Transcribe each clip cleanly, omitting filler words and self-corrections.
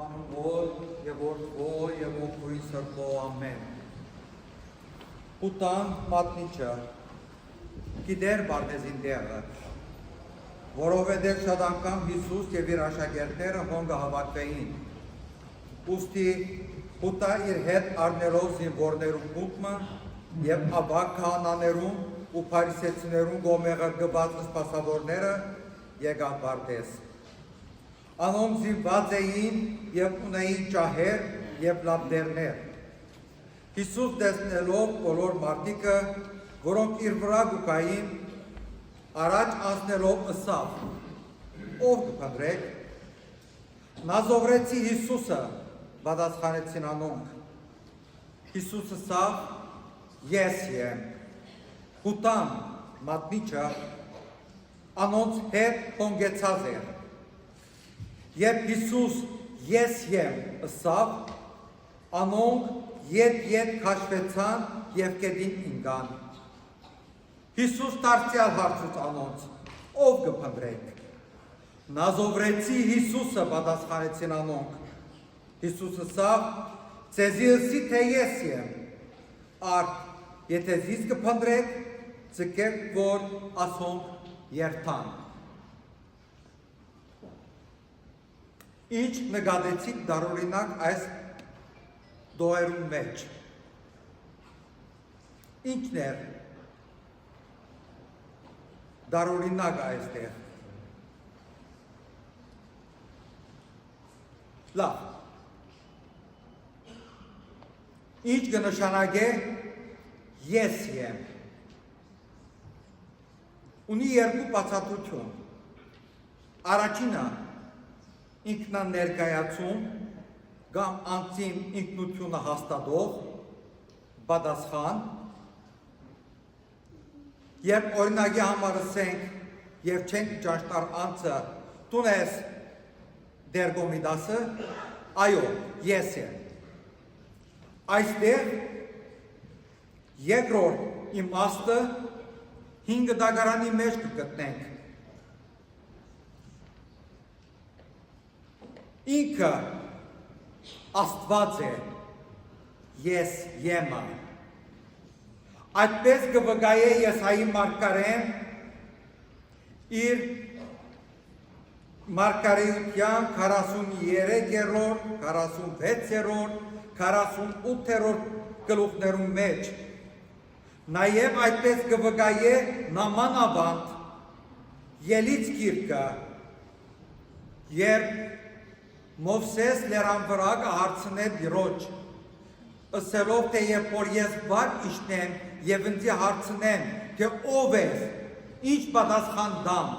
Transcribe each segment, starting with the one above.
Անունով և Որդվո և Որդվոյի սրտո ամեն։ Ուտան մատնիչը գիտեր Բարտեզին դեղը, որովհետև շատ անգամ Հիսուս և իր աշակերտները հոնգը հավաքվեին։ Ուստի ուտա իր հետ առնելով զինվորներում կուտմը և ավակ քահանաներում ու փարիսեցիներում գոմեղրգված սպասավորները եկան Բարտեզ։ Անոնք զինված էին և ունեին ճահեր և լապտերներ։ Հիսուս տեսնելով բոլոր մարդիկը, որոնք իր վրա գուկային, առաջ անցնելով ըսավ. «Ով կփնտրեք»։ Նազովրեցի Հիսուսը, պատասխանեցին անոնք։ Հիսուս ըսավ. «Ես եմ»։ Ուտան մատնիչը անոնց հետ հոնգեցած էր։ Երբ Հիսուս «Ես եմ» ըսավ, անոնք ետ քաշվեցան և գետին ինգան։ Հիսուս դարձյալ հարցուց անոնց. «Ով կփնտրեք»։ Նազովրեցի Հիսուսը, պատասխանեցին անոնք։ Հիսուս ըսավ. «Ձեզի ըսի, թե ես եմ։ Արդ, եթե զիս կփնտրեք, ձգեք, որ ասոնք երթան»։ Ինչ նկատեցիք դարօրինակ այս դոերուն մեջ։ Ինչն էր դարօրինակ այստեղ։ Լավ։ Ինչ կնշանակե ես եմ։ Ունի երկու բացատրություն։ Առաջինը ինքնաներկայացում կամ անձին ինքնությունը հաստատող պատասխան, երբ օրինակի համար ասենք և չենք ճաշտար անձը տուն ես դերգոմիդասը, այո, ես եմ։ Այստեղ երկրորդ իմաստը 5 դագարանի մեջ կգտնենք։ Ինքը Աստված է, ես եմը։ Այդպես կվկայե Եսայի մարգարեն իր մարգարեության 43-րդ, 46-րդ, 48-րդ գլուխներում մեջ։ Նաև այդպես կվկայե նամանավանդ Ելից գիրքը, երբ Մովսես լերան վրա կհարցնե Տիրոջ, ըսելով, թե երբ որ ես վար իջնեմ և ինձ հարցնեմ, թե ով ես, ինչ պատասխան դամ,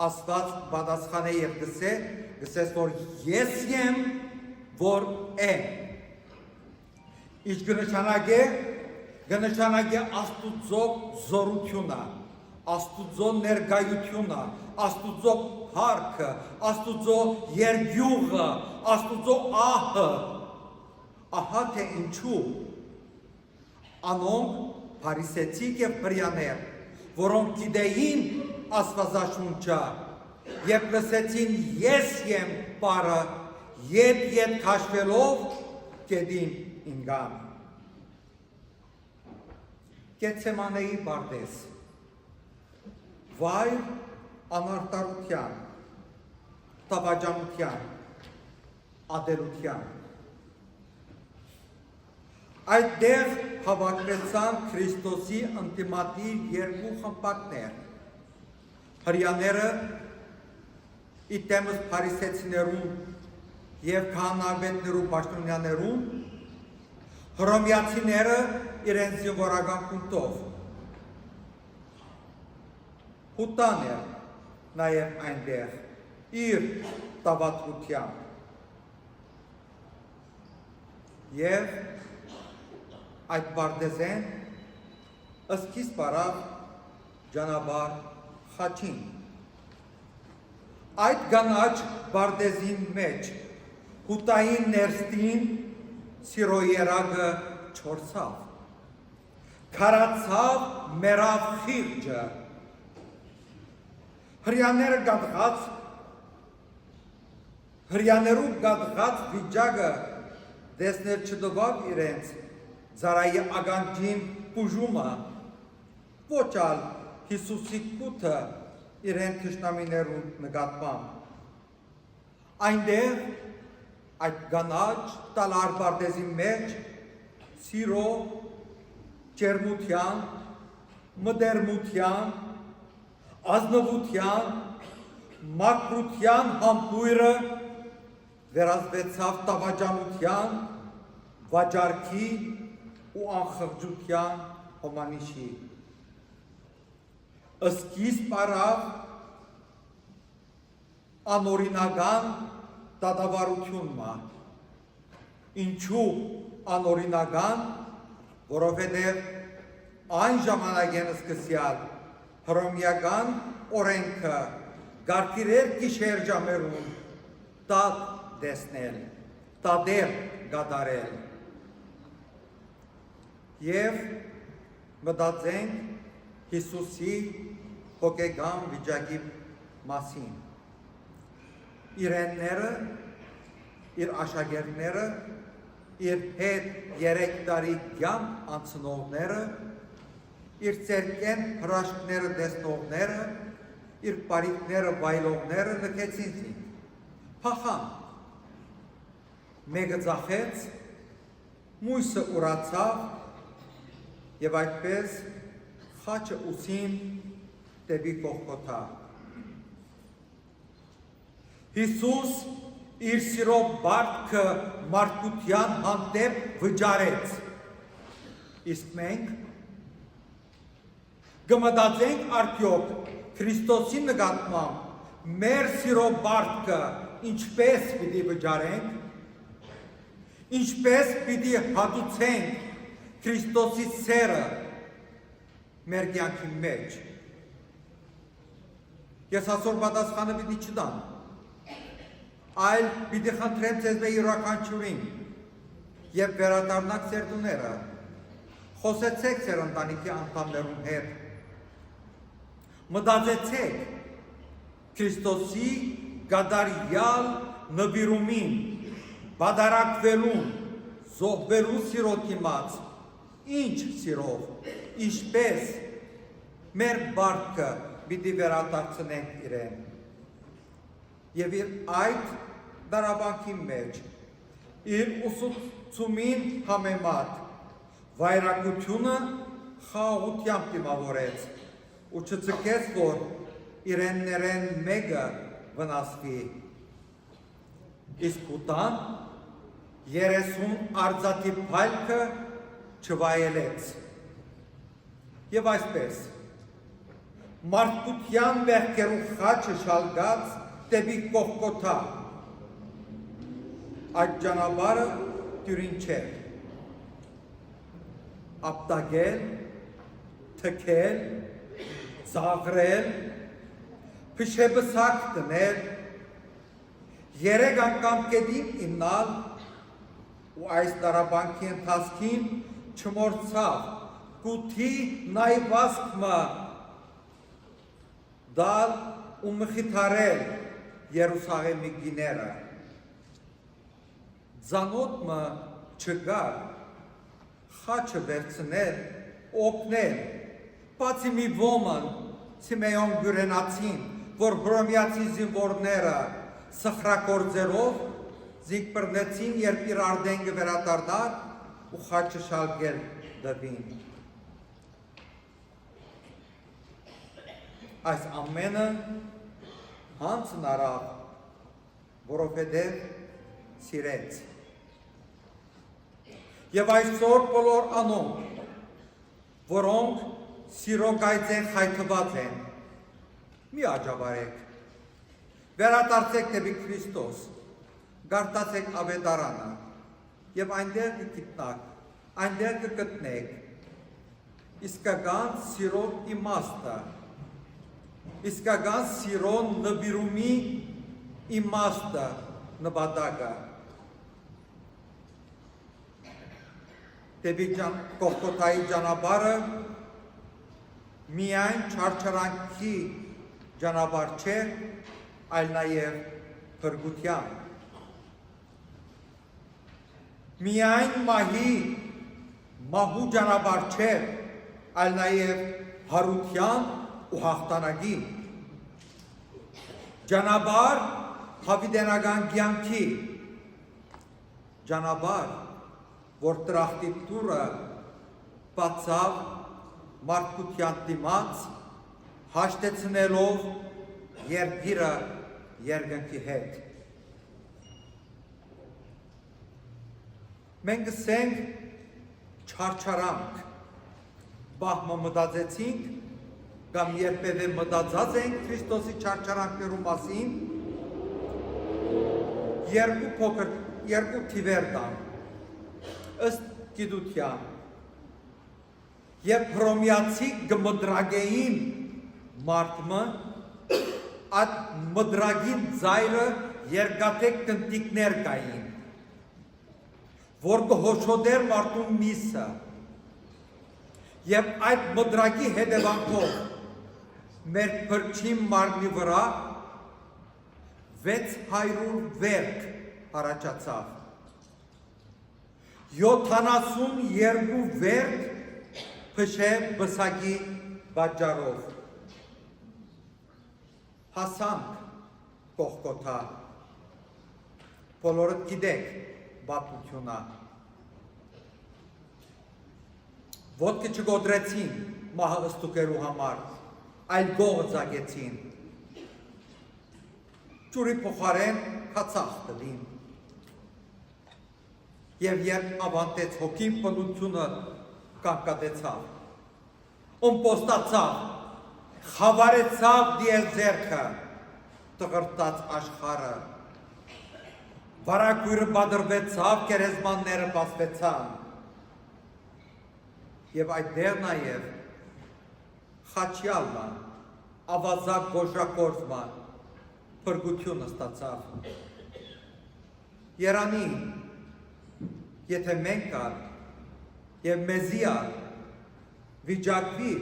Աստված պատասխանե և գսես, որ ես եմ, որ եմ։ Ինչ կնշանակե, կնշանակե Աստուծո զորությունը, Աստուծո ներկայությունը, Աստուծո հարքը, Աստուծո երգյուղը, Աստուծո ահը։ Ահա թե ինչու անոնք փարիսեցիք և հրեաներ, որոնք գիտեին Աստվածաշունչը, երբ լսեցին ես եմ բառը, ետ քաշվելով գետին ինգան։ Գեթսեմանեի Բարտեզ, վայր անարտարության, տավաճանության, ատելության։ Այդտեղ հավաքվեցան Քրիստոսի ընդդիմադիր երկու խմբակներ, հրեաները իդեմս փարիսեցիներուն և քահանայապետներու պաշտոնյաներուն, հռոմեացիները իրենց զինվորական կուտով։ Ուտան էր նաև այնտեղ իր տավատրությամբ։ Եվ այդ Բարտեզեն սկիզբ առավ ճանապարհ խաչին։ Այդ կանաչ Բարտեզին մեջ հուտային ներստին սիրո երակը չորցավ, քարացավ մերավ խիղճը։ Հրեաները կատղած հրյաներու գադղած վիճակը դեսնել չդվավ իրենց ծարայի ագանջին բուժումը, ոչ ալ Հիսուսի կութը իրեն թշնամիներու նկատմամբ։ Այնտեղ այդ գանաչ տալար բարտեզի մեջ սիրո, ջերմության, մտերմության, ազնվության, մաքրության համբույրը վերածվեցավ տավաճանության, վաճառքի ու անխղճության հոմանիշի։ Սկիզբ առավ անօրինական դատավարությունը։ Ինչու անօրինական, որովհետև այն ժամանակեն սկսյալ հռոմեական օրենքը գարկիրեր գիշեր ժամերուն տատ դեսնել, տադեր գադարել և մտածենք Հիսուսի հոգեգան վիճակի մասին։ Իրենները, իր աշակերտները, իր հետ 3 տարի կյանք անցնողները, իր ծերկեն հրաշքները տեսնողները, իր պարիկները վայելողները լքեցին զին։ Փախան։ Մեկը ծախեց, մույսը ուրացավ և այդպես խաչը ուսին դեպի Գողգոթա։ Հիսուս իր սիրո բարդքը մարդկության հանդեպ վճարեց։ Իսկ մենք կմտածենք արդյոք Քրիստոսի նկատմամբ մեր սիրո բարդքը ինչպես պիտի վճարենք, ինչպես պիտի հատուցենք Քրիստոսի սերը մեր կյանքի մեջ։ Ես այսօր պատասխանը պիտի չտամ, այլ պիտի խնդրեմ ձեզ յուրաքանչյուրին և վերադառնաք ձեր տուները, խոսեցեք ձեր ընտանիքի անդամներուն հետ, մտածեցեք Քրիստոսի գադարյալ նվիրումին, բադարակվելուն, զոհվելու սիրո դիմաց, ինչ սիրով, ինչպես մեր բարդքը պիտի վերադարձնենք իրեն։ Եվ իր այդ դարաբանքի մեջ, իր ուսուցումին համեմատ, վայրագությունը խաղաղությամբ դիմավորեց ու չձգեց, որ իրեններեն մեկը վնասվի։ Իսկ ուտան 30 արձատի փայլքը չվայելեց։ Եվ այսպես, մարդկության վերքերու խաչը շալգած դեպի Գողգոթա, այդ ճանապարհը դյուրին չէր։ Ապտակել, թքել, ծաղրել, փշեբսակ դնել, 3 անգամ կետին իմնալ ու այս դարաբանքի ընթացքին չմորցավ կութի նայվածքը դալ ու մխիթարել Երուսաղեմի գիները։ Ձանոթը չգար, խաչը վերցնել, օգնել, բացի մի ոմն Սիմեոն գյուրենացին, որ հռոմեացի զինվորները սխրագործերով զինք բռնեցին, երբ իր արդենքը վերադառնար ու խաչը շալգել դվին։ Այս ամենը հանցն արավ, որովհետև սիրեց։ Եվ այսօր բոլոր անոնք, որոնք սիրո գայծեն խայթված են, մի աջավարեք, վերադարձեք դեպի Քրիստոս, գարտացեք ավետարանը և այնտեղ կգիտնաք, այնտեղ կգտնեք իսկական սիրո իմաստը, իսկական սիրո նվիրումի իմաստը, նպատակը։ Դեպի Գողգոթայի ճանապարհը միայն չարչարանքի ճանապարհ չէ, այլ նաև փրկության միայն մահի մահու ճանապարհ չէ, այլ նաև հարության ու հաղթանակի ճանապարհ հավիտենական կյանքի ճանապարհ, որ տրախտի դուռը բացավ մարդկության դիմաց, հաշտեցնելով երկիրը երկնքի հետ։ Մենք ասենք չարչարանք, բահմը մտածեցինք, կամ երբևէ մտածած ենք Քրիստոսի չարչարանքներու մասին, երկու թիվեր տան, ըստ գիտության, եւ հռոմեացի գմդրագեին մարդմը, այդ մդրագին ձայրը երկաթեք տնտիկներ կային, որ կհոշոտեր մարդուն միսը, և այդ մդրագի հետևանքով մեր փրկչին մարմնի վրա 600 վերք առաջացավ, 72 վերք փշե բսակի պատճառով, հասանք Գողգոթա, բոլորդ գիտեք բապությունը, ոտքը չգոտրեցին մահը ըստուկերու համար, այլ գողը ձագեցին, ջուրի փոխարեն հացախ տվին, և երբ ավանդեց հոգին պնդությունը կանգատեցավ, ըմպոստացավ, խավարեցավ դիել ձերքը, տղրտած աշխարը, վարակույրը բադրվեցավ, կերեզմանները բացվեցան, և այդտեղ նաև խաչյալը, ավազակ գոժրակործը փրկությունը ստացավ։ Երանի, եթե մենք ալ և մեզի ալ վիճակվի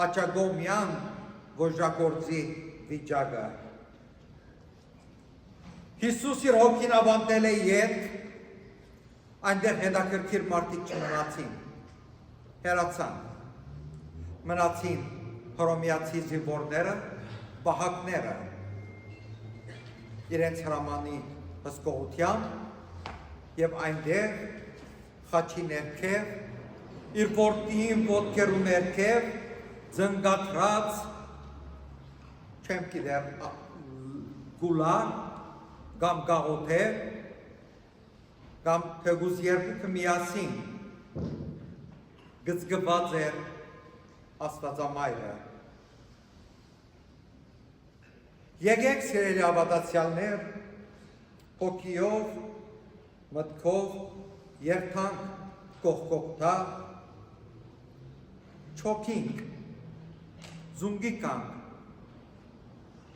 աչագոմյան գոժրակործի վիճակը։ Հիսուս իր հոգին ավանդել է ետք, այնտեղ հետաքրքիր մարդիկ չմնացին, հեռացան, մնացին հռոմեացի զինվորները, բահակները, իրենց հրամանի հսկողությամբ և այնտեղ խաչի ներքև, իր որդին ոտքերու ներքև, ձնգատրած, չեմ գիտեր գուլար, կամ գաղոթեր, կամ թեգուզ երկուքը միասին գծգված էր Աստվածամայրը։ Եկեք սիրելի հավատացյալներ, հոգիով, մտքով երթանք Գողգոթա, չոքինք, զունգիկանք,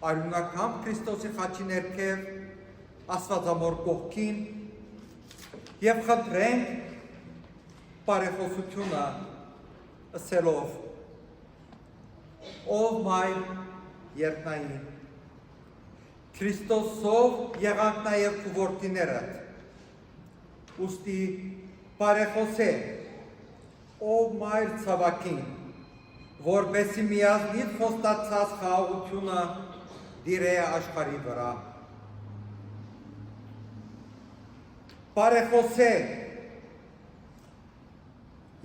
արյունական Քրիստոսի խաչի ներքև Աստվածամոր կողքին և խնդրենք բարեխոսությունը ասելով ով մայր երկնային, Քրիստոսով եղանք նաև քու որդիներդ, ուստի բարեխոսե ով մայր ցավակին, որպեսզի միազնիվ խոստացած խաղաղությունը դիրե աշխարհի վրա։ Բարեխոսե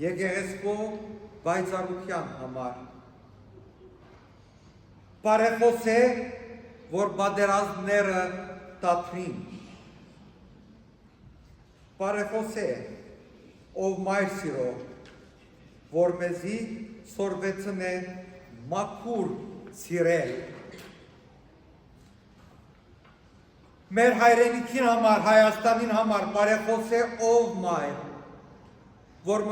եկեղեցու պայծառության համար, բարեխոսե, որ պատերազմները դադրին, բարեխոսե, ով մայր սիրո, որ մեզի սորվեցնե մաքուր սիրել, մեր հայրենիքին համար, Հայաստանին համար բարեխոսե ով մայր, որ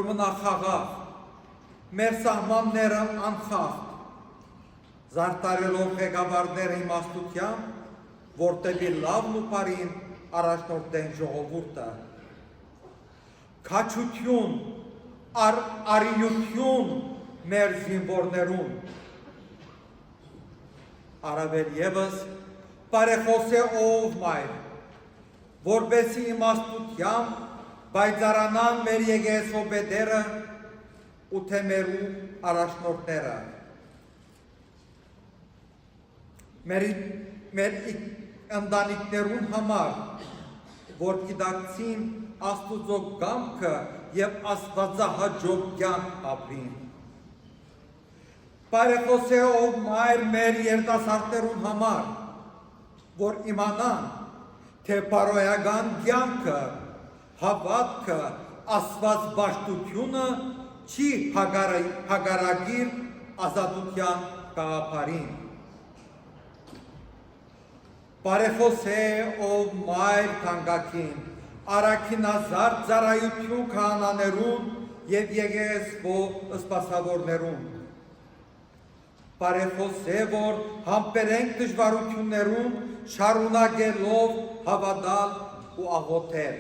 մնա խաղաղ, մեր սահմանները անխախտ, զարտարելով ղեկավարները իմաստությամբ, որտեղի լավն ու բարին առաջնորդեն ժողովուրդը, քաջություն, արիություն մեր զինվորներուն, առավել ևս բարեխոսե ով մայր, որբեսի իմաստությամբ բայցարանան մեր եկեղեցու պետերը ու թե առաջնորդները։ Մեր ընտանիքներուն համար, որ գիտակցին Աստուծո կամքը եւ Աստվածահաճո կյանք ապրին։ Բարեխոսե ով մայր մեր երիտասարդներուն համար, որ իմանան, թե բարոյական կյանքը, հավատքը, Աստված բաշխությունը չի հագարագիր ազատության գաղափարին։ Բարեխոսե ով մայր թանկագին, առաքինազարդ ծառայություն քահանաներուն եւ եկեղեցու սպասավորներուն։ Բարեխոսե որ համբերենք դժվարություններուն շարունակելով հավատալ ու աղոթել։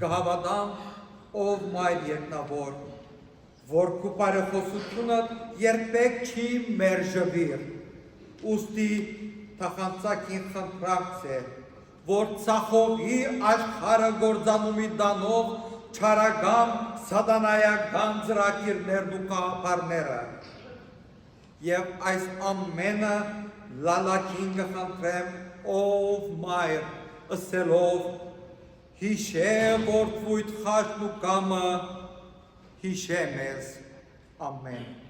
Կհավատամ ով մայր երկնավոր, որ քու բարեխոսությունը երբեք չի մերժվիր, ուստի թախանցակին խնդրանքս է, որ ցախողի աշխարհը գործանումի դանով չարագամ սատանայական ծրագիրներն ու կաղապարները եւ այս ամենը լալակին կխնդրեմ ով մայր ըսելով հիշե որ թույթ խաշն ու կամը հիշե մեզ ամեն